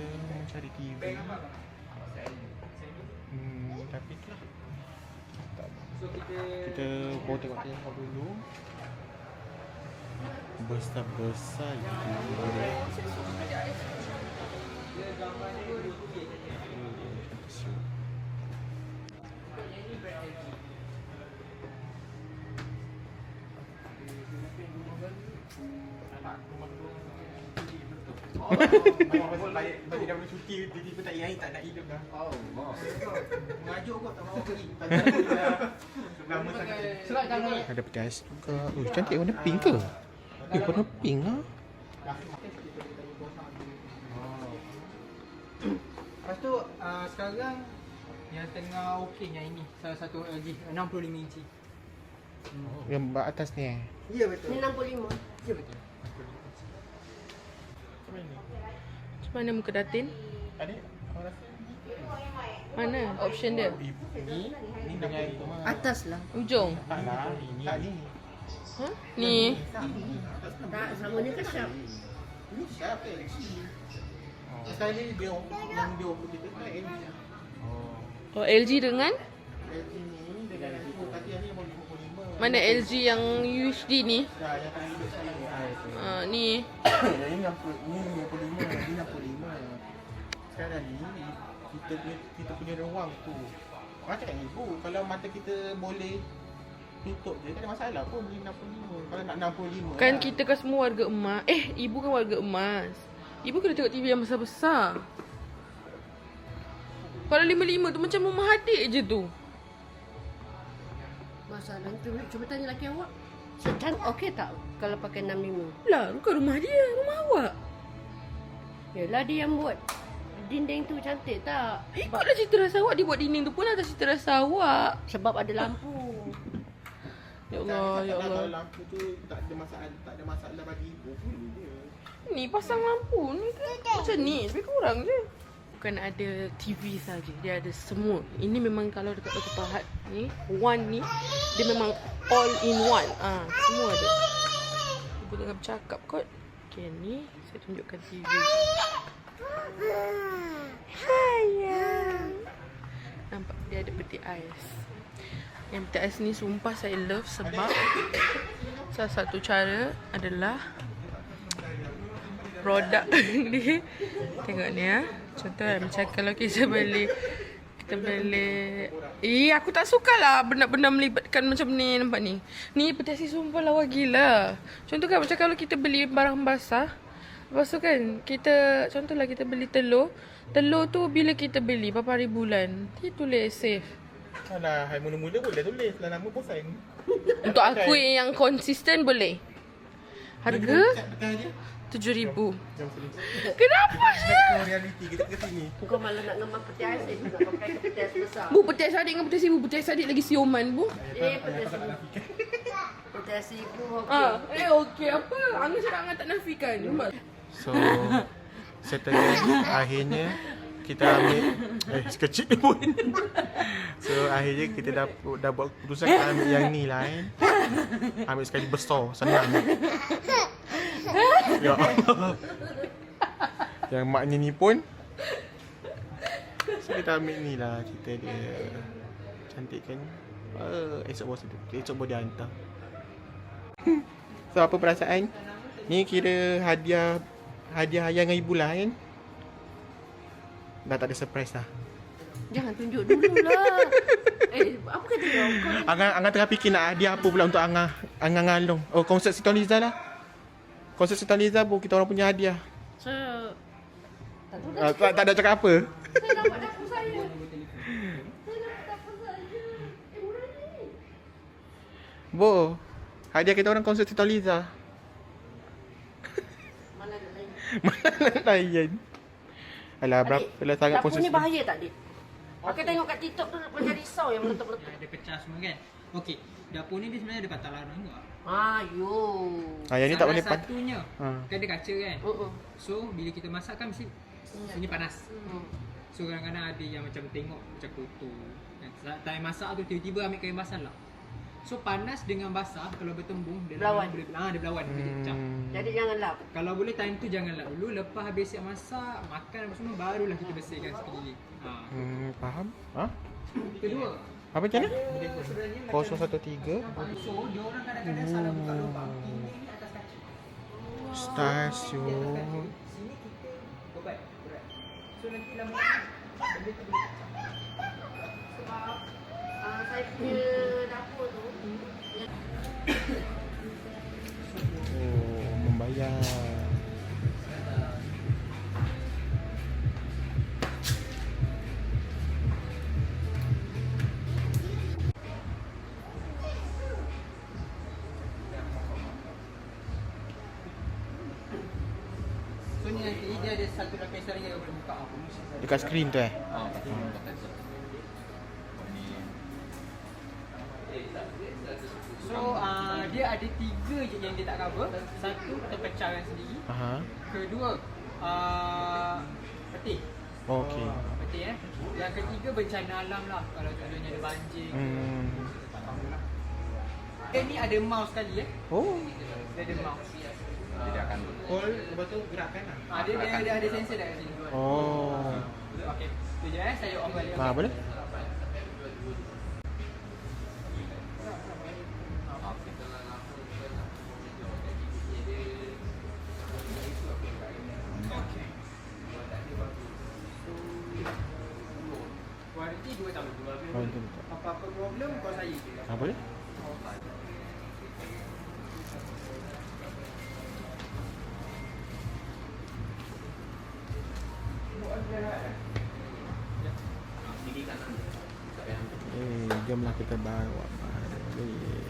kita mencari TV. Tapi itulah. Kita mau tengok dulu. Besar-besar bagi dah bercuti, tiba-tiba tak air, tak nak hidup dah. Mengajuk kot tak mahu pergi. Lama sangat. Ada peti ais juga. Cantik warna pink ke? Warna pink lah. Lepas tu sekarang yang tengah okeynya ini salah satu LG 65 inci. Yang atas ni Ya betul. Ni 65. Ya betul. Macam mana muka Datin? Adik, awak rasa? Mana option dia? Ni dengan Atas lah. Ujung? tak lah, ini. Tak ni. Ha? Ni? Tak, sama ni ke Syam? Ni siapa LG? Sekarang ni dia yang dia offer kita kan LG. Oh, LG dengan? LG ni dengan itu tapi yang ni boleh 55. Mana LG yang UHD ni? Ya, yang tadi duduk saya Ni. Yang ni 55, ni 65. Sekarang ni kita punya ruang tu. Macam ibu, kalau mata kita boleh tutup je, tak ada masalah pun beli 65. Kalau nak 65 Kan lah. kita kan semua warga emas. Ibu kan warga emas. Ibu kena tengok TV yang besar-besar. Kalau 55 tu macam rumah adik je tu. Masalah tu, cuba tanya laki awak. Setan okey tak kalau pakai 65? Lah, bukan rumah dia, rumah awak. Yelah dia yang buat dinding tu cantik tak? Ikutlah cerita rasa awak. Dia buat dinding tu pun atas cerita rasa awak. Sebab ada lampu. Ya Allah, ya Kalau Allah. lampu tu tak ada masalah bagi ibu pun dia. Ni pasang lampu ni kan macam ni, lebih kurang je. Bukan ada TV saja, dia ada semua. Ini memang kalau dekat Dr. Pahat ni, one ni, dia memang all in one. Semua ada. Ibu tengah bercakap kot. Okay, ni saya tunjukkan TV. Sayang. Nampak dia ada peti ais. Yang peti ais ni sumpah saya love sebab salah satu cara adalah produk ni. Tengok ni ya. Contoh macam kalau kita beli aku tak suka lah benda-benda melibatkan macam ni. Nampak ni. Ni peti ais sumpah lawa gila. Contoh kan macam kalau kita beli barang basah. Lepas tu kan kita contohlah kita beli telur. Telur tu bila kita beli berapa hari bulan. Dia tulis safe. Alah, hai mula-mula boleh tulis lah nama bosan. Untuk aku yang konsisten boleh. Harga Betul dia. 7,000. Jom sini. Kenapa sih? Kita realiti kita ke sini. Kau malah nak ngemak peti ais, nak pakai peti ais besar. Bu, peti ais adik dengan peti ais ibu. Peti ais adik lagi sioman, Bu. Peti ais ibu. Peti ais ibu okey. Okey apa? Angah cakap Angah tak nafikan. So setelah akhirnya kita ambil sekecil ni pun. So akhirnya kita dah buat keputusan kita ambil yang ni lah kan. Ambil sekali besar, senang. Ya Allah. Yang maknya ni pun. So kita ambil ni lah, cerita dia. Cantik kan. Esok bawa dia hantar. So apa perasaan? Ni kira hadiah ayah dengan ibu lah kan. Dah tak ada surprise dah. Jangan tunjuk dululah. Apa kata kau? Angah tengah fikir nak hadiah apa pula untuk Angah ngalong. Oh, konsert Siti Liza lah. Konsert Siti Liza pun kita orang punya hadiah. Tak ada cakap apa. Saya dapat dapur saya. Saya dapat dapur saya. Murah ni. Bo, hadiah kita orang konsert Siti Liza. Mana nak lain? Mana nak layan. Alah, berapa lah sangat Dapur konsert. ni bahaya tak, Dik? Aku tengok kat TikTok tu macam risau yang meletup-meletup. Ada pecah semua kan. Okey, dapur ni dia sebenarnya ada patah larang juga. Ayo. Yang ni tak boleh Salah satunya kan ada kaca kan. So bila kita masak kan mesti sini panas. So kadang-kadang ada yang macam tengok macam kotor. Time masak tu tiba-tiba ambil kain basah lah. So panas dengan basah kalau bertembung dia Berlawan. dia berlawan boleh pecah. Jadi jangan lap. Kalau boleh time tu janganlah dulu. Lepas habis siap masak, makan apa semua, barulah kita bersihkan sekeliling. Faham? Ha? Kedua, Apa macam mana? sebenarnya 013 so dia orang kadang-kadang salah buka lubang. Ini atas kaki. Stasiun. Sini kita bebat. Berat. So nanti lama-lama benda tu boleh pecah. Sebab saya punya dapur tu Oh, membayar. So ni nanti dia ada satu lapisan lagi yang boleh buka. Dekat skrin tu So dia ada 3 je yang dia tak cover. Satu terpecahkan sendiri. Aha. Kedua peti. Okey. Peti Yang ketiga bencana alam lah. Kalau contohnya ada banjir. Tak tahulah. Dia ni ada mouse sekali Oh. Dia ada mouse. Dia akan Call lepas tu gerakkan lah. Dia ada sensor dah kat sini. Oh. Okey. Tu je saya on balik. Ha, boleh? Warranty 2 tahun. Oh, betul. Apa-apa problem kau saya je. Ha, boleh? Jomlah kita bawa balik.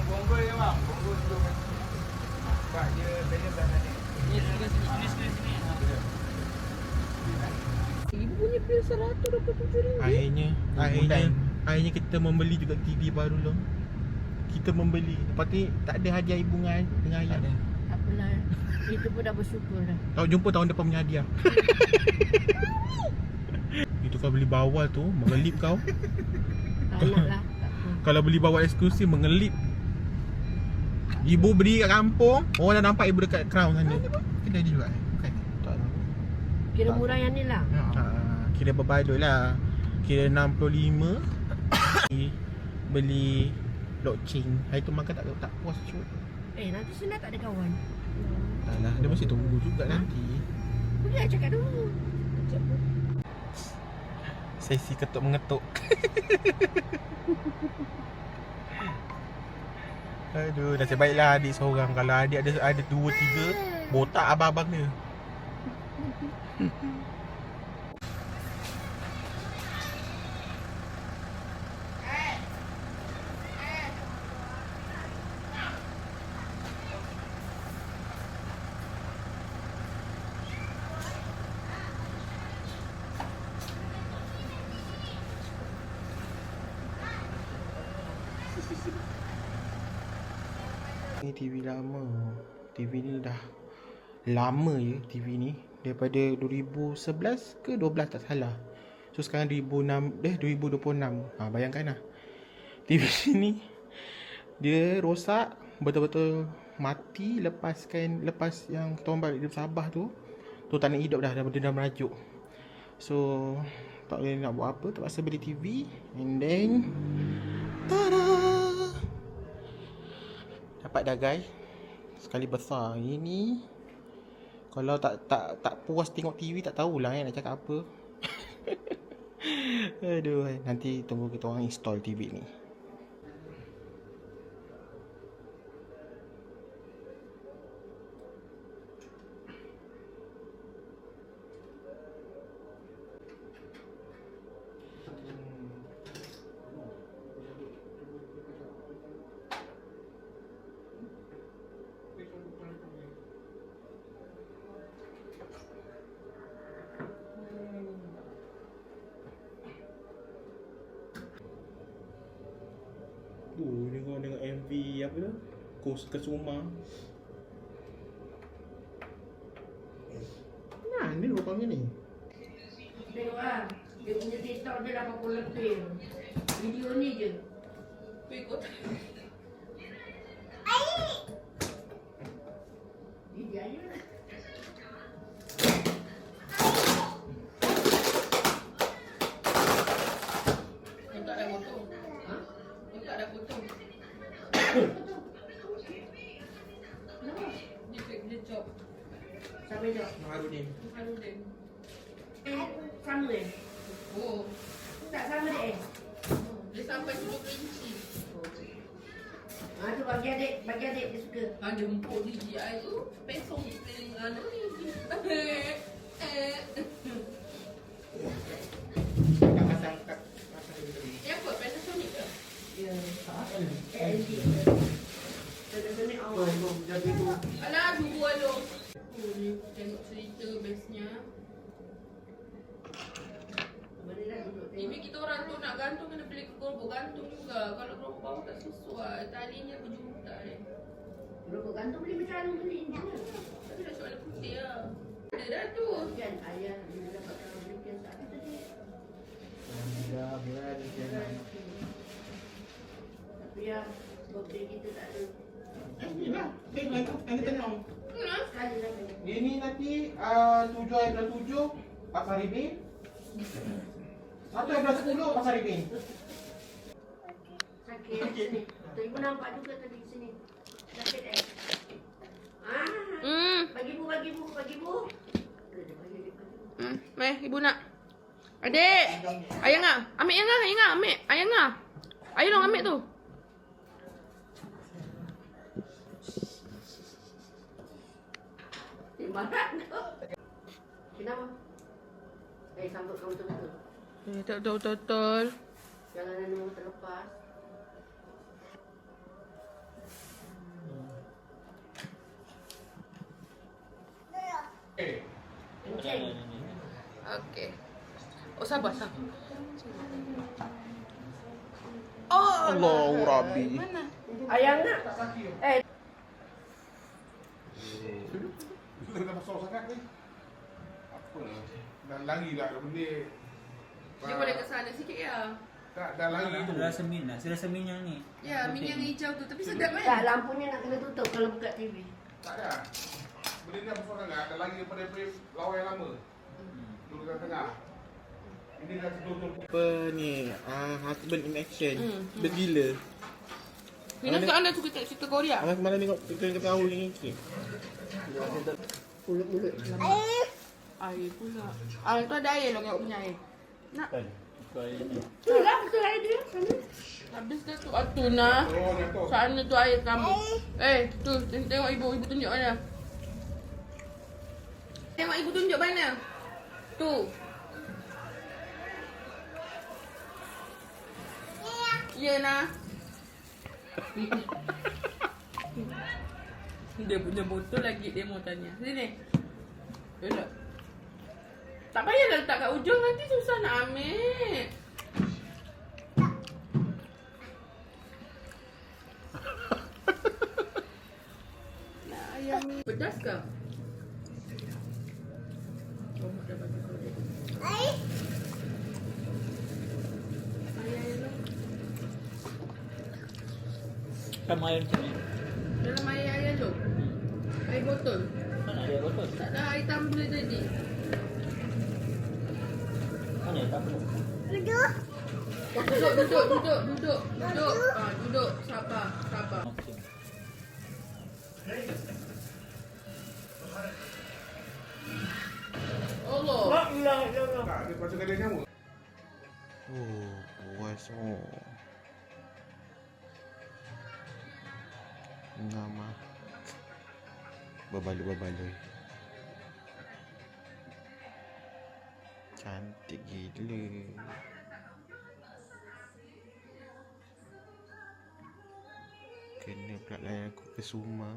Bonggol je bang. Bonggol dulu. Sebab dia balance dah tadi. Ni sini. Ibu punya bil RM127. Akhirnya kita membeli juga TV baru loh. Kita membeli. Lepas tu tak ada hadiah ibu dengan ayah. Tak apalah. Itu pun dah bersyukur dah. Tahu jumpa tahun depan punya hadiah. Itu kau beli bawal tu mengelip kau. Tak nak lah. Tak apa. Kalau beli bawal eksklusif mengelip. Ibu beli kat kampung, orang dah nampak ibu dekat Crown sana. Kedai dia juga bukan? Tak tahu. Kira murah yang ni lah. Kira berbaloi lah. Kira 65 beli blockchain. Hari tu makan tak puas cuy. Nanti Sina tak ada kawan. Tak lah, dia mesti tunggu juga nanti. Boleh lah cakap dulu. Sesi ketuk mengetuk. Aduh, nasib baiklah adik seorang. Kalau adik ada 2-3, botak abang-abang dia. Ni TV lama. TV ni dah lama je TV ni. Daripada 2011 ke 12 tak salah. So sekarang 2026. Bayangkan lah. TV ni dia rosak, betul-betul mati lepas yang kita balik dari Sabah tu. Tu tak nak hidup dah merajuk. So tak boleh nak buat apa, terpaksa beli TV. And then tada! Dapat dah guys. Sekali besar. Ini kalau tak puas tengok TV tak tahulah nak cakap apa. Aduh, nanti tunggu kita orang install TV ni. Tengok MV apa tu? Kos Kesuma. Nah, ni lupa kami ni. Tengok lah. Dia punya TikTok dia 80 lebih. Video ni je. Ikut. Dia aja lah. Tak ada foto. Ha? Tak ada foto. Kenapa? Dia job. Siapa job? Maharudin. Harudin. Sama Oh. Tak sama dek Dia sampai 10 inci. Tu bagi adik dia suka. Ada empuk DJI tu pesong dengan ni. Kat Yang apa? Panasonic ke? Ya. LG. Benar-benar awal. Jaga tu. Alah, dua lo. Ni tengok cerita bestnya. Mana dah duduk Ini tengok. kita orang tu nak gantung kena beli ke gerobak gantung juga. Kalau gerobak bawah tak sesuai, talinya berjuntai. Berapa gantung beli macam mana beli ni? Tapi dah soalan putih lah. Ada dah tu. Kan ayah bila dapat kalau beli kian tak ada tadi. Dah berat. Tapi ya, birthday kita tak ada. Ni lah. Tengok tu. Yang tenang. Sekali lah tengok. Dia ni nanti 7/7 Pasar Ribin. 1/10 Pasar Ribin. Sakit sini. Tu ibu nampak juga tadi sini. Sakit Bagi bu. Ada dia bagi bu. Meh, ibu nak. Adik. Ayah ngah. Ambil yang ngah, ambil. Ayah ngah. Ayah dong ambil tu. Marah kau. Kenapa? Sambut kau betul-betul. Tak betul. Jangan ada nombor terlepas. Kencing. Okey. Oh, sabar. Oh, Allahu Rabbi. Mana? Ayang nak? Dah masuk sangat ni. Apa lah. Dah lari lah benda. Dia boleh ke sana sikit ya. Dah lari tu. Rasa min lah. Saya rasa min yang ni. Ya, min yang hijau tu. Tapi sedap Tak, kan? lampunya nak kena tutup kalau buka TV. Tak ada. Benda ni masuk sangat. Dah lari daripada lawan yang lama. Dulu kat tengah. Ini dah betul-betul. Apa ni? Husband in action. Best gila. Mina kat anda suka tengok cerita Korea? Abang kemana tengok kita tahu yang ni. Mulut-mulut. Air pula. Itu ada air loh, tengok punya air. Nak? Tu lah, betul air dia. Sana. Habis dah tu. Tu nah. Oh, jatuh. Sana tu air kamu. Tu tengok ibu tunjuk mana. Tengok ibu tunjuk mana. Tu. Ya nah. Dia punya botol lagi dia mau tanya. Sini. Elok. Tak payahlah letak kat ujung, nanti susah nak ambil. Nak ayam ni. Pedas ke? Oh, mak dah bagi kau dia. Ayam tu. Sama air macam ni. Dalam air tu. Air botol. Mana ada botol? Tak ada air tumbler tadi. Mana tak perlu. Duduk. Duduk. Sabar. Okey. Allah. Tak, dia macam kena nyamuk. Oh, puas Nama Berbaloi Cantik gila. Kena pula layan aku ke Suma.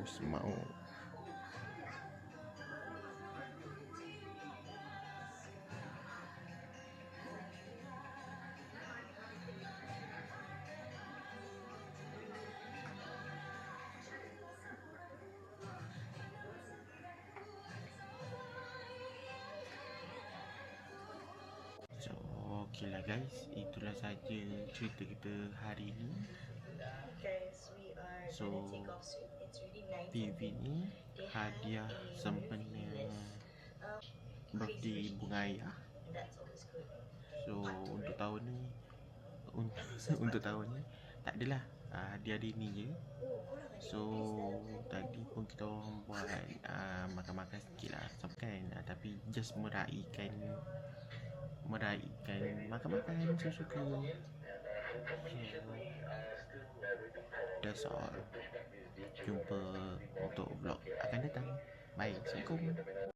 Semau. Okey lah guys, itulah saja cerita kita hari ni. So TV ni hadiah sempena birthday bunga ayah. So untuk tahun ni untuk tahun ni tak adalah, hari-hari ni je. So tadi pun kita orang buat makan-makan sikit lah kan, tapi just meraihkan makan-makan sesuka. That's all. Jumpa untuk vlog akan datang. Bye. Assalamualaikum.